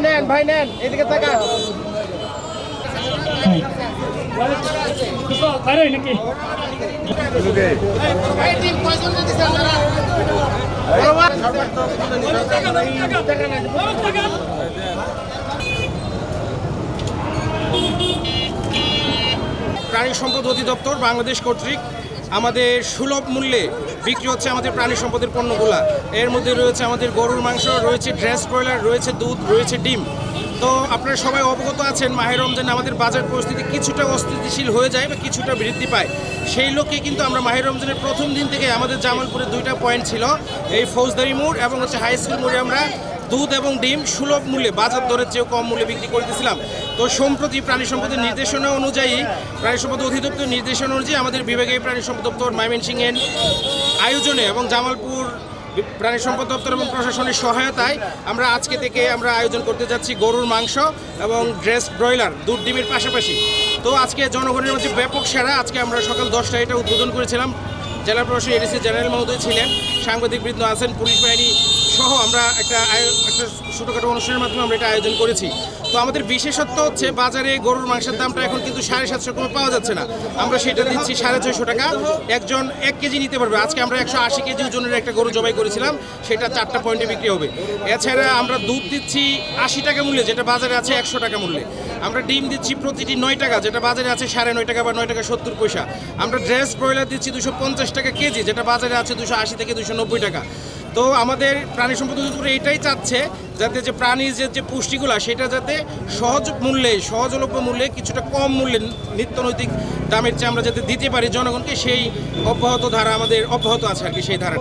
নেন ভাই নেন এদিকে তাকান প্রাণী সম্পদ অধিদপ্তর বাংলাদেশ কর্তৃক আমাদের সুলভ মূল্যে বিক্রি হচ্ছে আমাদের প্রাণী সম্পদের পণ্যগুলা। এর মধ্যে রয়েছে আমাদের গরুর মাংস, রয়েছে ড্রেস ব্রয়লার, রয়েছে দুধ, রয়েছে ডিম। তো আপনারা সবাই অবগত আছেন মাহে রমজানে আমাদের বাজার পরিস্থিতি কিছুটা অস্থিতিশীল হয়ে যায় বা কিছুটা বৃদ্ধি পায়। সেই লক্ষ্যে কিন্তু আমরা মাহে রমজানের প্রথম দিন থেকে আমাদের জামালপুরে 2টা পয়েন্ট ছিল, এই ফৌজদারি মোড় এবং হাই স্কুল মোড়ে আমরা দুধ এবং ডিম সুলভ মূল্যে বাজার দরের চেয়েও কম মূল্যে বিক্রি করতেছিলাম। তো সম্প্রতি প্রাণী সম্পদের নির্দেশনা অনুযায়ী প্রাণী সম্পদ অধিদপ্তর নির্দেশনা অনুযায়ী আমাদের বিভাগীয় প্রাণী সম্পদ দপ্তর ময়মনসিংহের আয়োজনে এবং জামালপুর প্রাণী সম্পদ দপ্তর এবং প্রশাসনের সহায়তায় আমরা আজকে থেকে আমরা আয়োজন করতে যাচ্ছি গরুর মাংস এবং ড্রেস ব্রয়লার দুধ ডিমের পাশাপাশি। তো আজকে জনগণের মধ্যে ব্যাপক সেরা। আজকে আমরা সকাল 10টায় এটা উদ্বোধন করেছিলাম। জেলা প্রশাসক এডিসি জেনারেল মহোদয় ছিলেন, সাংবাদিকবৃন্দ আছেন, পুলিশ বাহিনী সহ আমরা একটা ছোটোখাটো অনুষ্ঠানের মাধ্যমে আমরা এটা আয়োজন করেছি। তো আমাদের বিশেষত্ব হচ্ছে বাজারে গরুর মাংসের দামটা এখন কিন্তু 750 কমে পাওয়া যাচ্ছে না, আমরা সেটা দিচ্ছি 650 টাকা। একজন 1 কেজি নিতে পারবে। আজকে আমরা 180 কেজি ওজনের একটা গরু জবাই করেছিলাম, সেটা 4টা পয়েন্টে বিক্রি হবে। এছাড়া আমরা দুধ দিচ্ছি 80 টাকা মূল্যে, যেটা বাজারে আছে 100 টাকা মূল্যে। আমরা ডিম দিচ্ছি প্রতিটি 9 টাকা, যেটা বাজারে আছে 9.5 টাকা বা 9 টাকা 70 পয়সা। আমরা ড্রেস ব্রয়লার দিচ্ছি 250 টাকা কেজি, যেটা বাজারে আছে 280 থেকে 290 টাকা। তো আমাদের প্রাণী সম্পদ অধিদপ্তর এটাই চাচ্ছে যাতে যে প্রাণীর যে পুষ্টিগুলো সেটা যাতে সহজলভ্য মূল্যে কিছুটা কম মূল্যে নিত্যনৈতিক দামের চেয়ে আমরা যাতে দিতে পারি জনগণকে, সেই ধারা আমাদের অব্যাহত আছে আর কি, সেই ধারা।